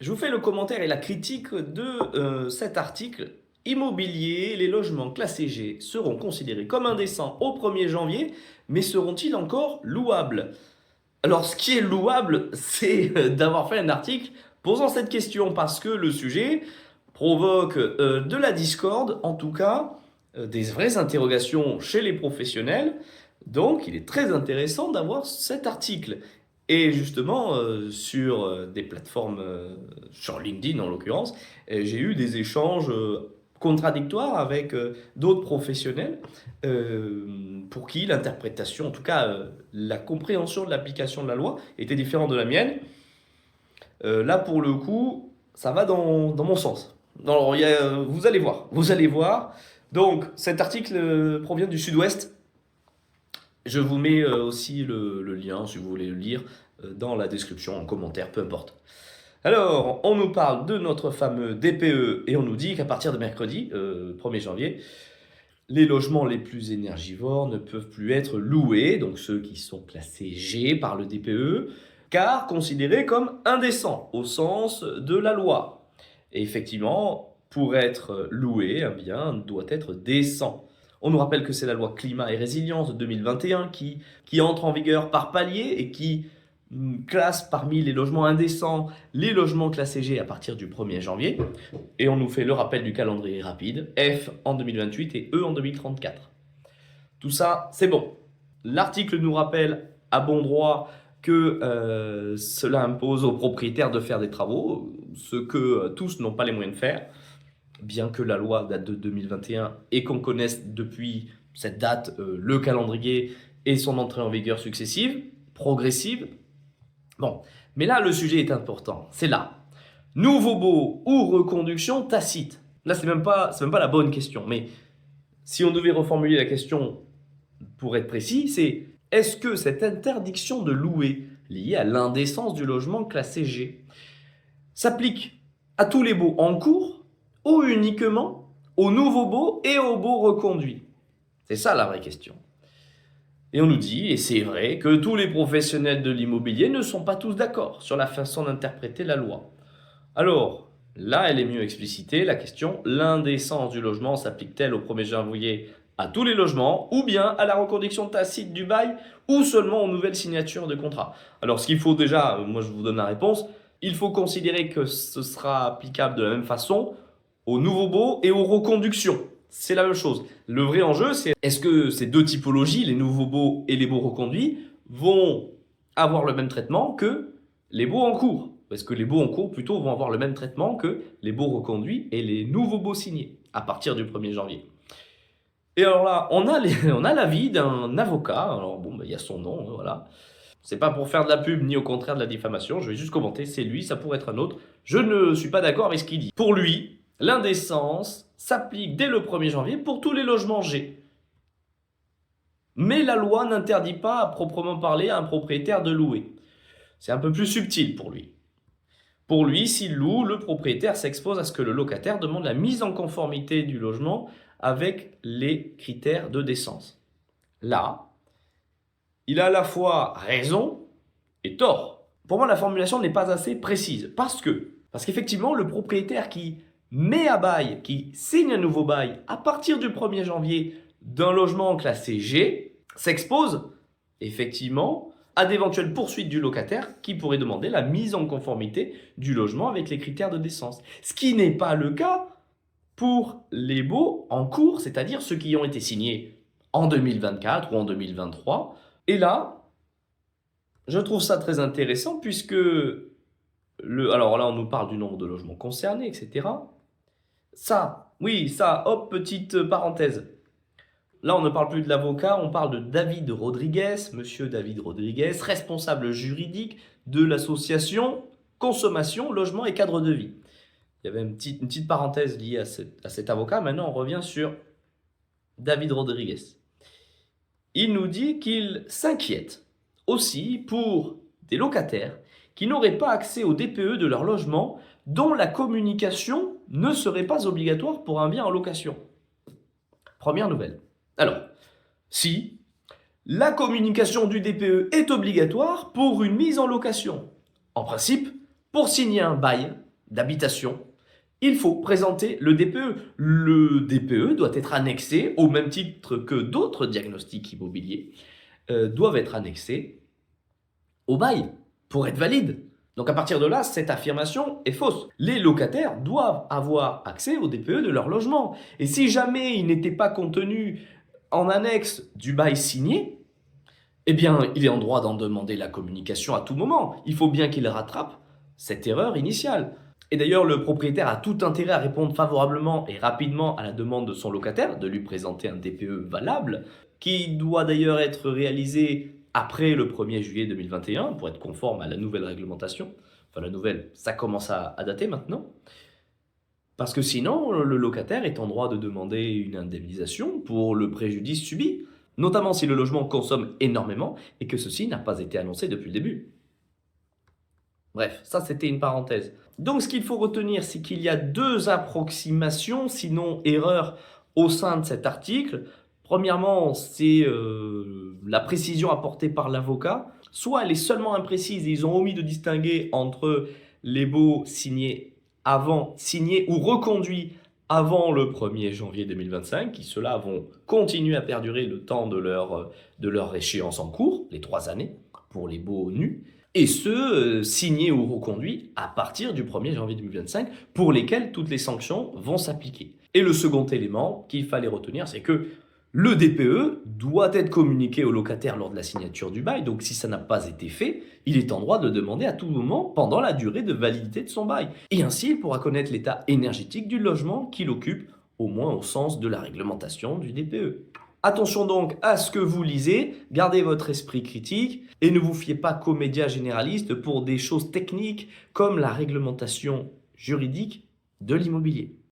Je vous fais le commentaire et la critique de cet article. Immobilier, les logements classés G seront considérés comme indécents au 1er janvier, mais seront-ils encore louables? Alors, ce qui est louable, c'est d'avoir fait un article posant cette question, parce que le sujet provoque de la discorde, en tout cas des vraies interrogations chez les professionnels. Donc, il est très intéressant d'avoir cet article. Et justement, sur des plateformes, sur LinkedIn en l'occurrence, j'ai eu des échanges contradictoires avec d'autres professionnels pour qui l'interprétation, en tout cas la compréhension de l'application de la loi était différente de la mienne. Là, pour le coup, ça va dans mon sens. Alors, vous allez voir, vous allez voir. Donc, cet article provient du Sud-Ouest. Je vous mets aussi le lien, si vous voulez le lire, dans la description, en commentaire, peu importe. Alors, on nous parle de notre fameux DPE et on nous dit qu'à partir de mercredi, 1er janvier, les logements les plus énergivores ne peuvent plus être loués, donc ceux qui sont classés G par le DPE, car considérés comme indécents au sens de la loi. Et effectivement, pour être loué, un bien doit être décent. On nous rappelle que c'est la loi climat et résilience de 2021 qui entre en vigueur par palier et qui classe parmi les logements indécents les logements classés G à partir du 1er janvier. Et on nous fait le rappel du calendrier rapide, F en 2028 et E en 2034. Tout ça, c'est bon. L'article nous rappelle à bon droit que cela impose aux propriétaires de faire des travaux, ce que tous n'ont pas les moyens de faire, bien que la loi date de 2021 et qu'on connaisse depuis cette date le calendrier et son entrée en vigueur successive, progressive. Bon, mais là, le sujet est important. C'est là. Nouveau baux ou reconduction tacite. Là, c'est même pas la bonne question. Mais si on devait reformuler la question pour être précis, c'est est-ce que cette interdiction de louer liée à l'indécence du logement classé G s'applique à tous les baux en cours ou uniquement aux nouveaux baux et aux baux reconduits? C'est ça la vraie question. Et on nous dit, et c'est vrai, que tous les professionnels de l'immobilier ne sont pas tous d'accord sur la façon d'interpréter la loi. Alors, là, elle est mieux explicitée, la question, l'indécence du logement s'applique-t-elle au 1er janvier à tous les logements, ou bien à la reconduction tacite du bail, ou seulement aux nouvelles signatures de contrat? Alors, ce qu'il faut déjà, moi je vous donne la réponse, il faut considérer que ce sera applicable de la même façon aux nouveaux baux et aux reconductions. C'est la même chose. Le vrai enjeu, c'est est-ce que ces deux typologies, les nouveaux baux et les baux reconduits, vont avoir le même traitement que les baux en cours? Parce que les baux en cours, plutôt, vont avoir le même traitement que les baux reconduits et les nouveaux baux signés à partir du 1er janvier. Et alors là, on a l'avis d'un avocat. Alors bon, il y a son nom, voilà. C'est pas pour faire de la pub ni au contraire de la diffamation. Je vais juste commenter. C'est lui, ça pourrait être un autre. Je ne suis pas d'accord avec ce qu'il dit. Pour lui, l'indécence s'applique dès le 1er janvier pour tous les logements G. Mais la loi n'interdit pas à proprement parler à un propriétaire de louer. C'est un peu plus subtil pour lui. Pour lui, s'il loue, le propriétaire s'expose à ce que le locataire demande la mise en conformité du logement avec les critères de décence. Là, il a à la fois raison et tort. Pour moi, la formulation n'est pas assez précise. Parce qu'effectivement, le propriétaire qui met à bail, qui signe un nouveau bail à partir du 1er janvier d'un logement classé G, s'expose effectivement à d'éventuelles poursuites du locataire qui pourrait demander la mise en conformité du logement avec les critères de décence. Ce qui n'est pas le cas pour les baux en cours, c'est-à-dire ceux qui ont été signés en 2024 ou en 2023. Et là, je trouve ça très intéressant puisque, alors là, on nous parle du nombre de logements concernés, etc. Ça, oui, ça, hop, petite parenthèse. Là, on ne parle plus de l'avocat, on parle de David Rodriguez, monsieur David Rodriguez, responsable juridique de l'association Consommation, Logement et Cadre de Vie. Il y avait une petite parenthèse liée à cet avocat. Maintenant, on revient sur David Rodriguez. Il nous dit qu'il s'inquiète aussi pour des locataires qui n'auraient pas accès au DPE de leur logement, dont la communication ne serait pas obligatoire pour un bien en location. Première nouvelle. Alors, si la communication du DPE est obligatoire pour une mise en location, en principe, pour signer un bail, d'habitation, il faut présenter le DPE. Le DPE doit être annexé, au même titre que d'autres diagnostics immobiliers, doivent être annexés au bail pour être valide. Donc à partir de là, cette affirmation est fausse. Les locataires doivent avoir accès au DPE de leur logement. Et si jamais il n'était pas contenu en annexe du bail signé, eh bien, il est en droit d'en demander la communication à tout moment. Il faut bien qu'il rattrape cette erreur initiale. Et d'ailleurs, le propriétaire a tout intérêt à répondre favorablement et rapidement à la demande de son locataire de lui présenter un DPE valable, qui doit d'ailleurs être réalisé après le 1er juillet 2021 pour être conforme à la nouvelle réglementation. Enfin, la nouvelle, ça commence à dater maintenant. Parce que sinon, le locataire est en droit de demander une indemnisation pour le préjudice subi, notamment si le logement consomme énormément et que ceci n'a pas été annoncé depuis le début. Bref, ça c'était une parenthèse. Donc ce qu'il faut retenir, c'est qu'il y a deux approximations, sinon erreurs, au sein de cet article. Premièrement, c'est la précision apportée par l'avocat. Soit elle est seulement imprécise et ils ont omis de distinguer entre les baux signés ou reconduits avant le 1er janvier 2025, qui ceux-là vont continuer à perdurer le temps de leur échéance en cours, les 3 années, pour les baux nus, et ceux signés ou reconduits à partir du 1er janvier 2025, pour lesquels toutes les sanctions vont s'appliquer. Et le second élément qu'il fallait retenir, c'est que le DPE doit être communiqué au locataire lors de la signature du bail, donc si ça n'a pas été fait, il est en droit de le demander à tout moment pendant la durée de validité de son bail. Et ainsi, il pourra connaître l'état énergétique du logement qu'il occupe, au moins au sens de la réglementation du DPE. Attention donc à ce que vous lisez, gardez votre esprit critique et ne vous fiez pas qu'aux médias généralistes pour des choses techniques comme la réglementation juridique de l'immobilier.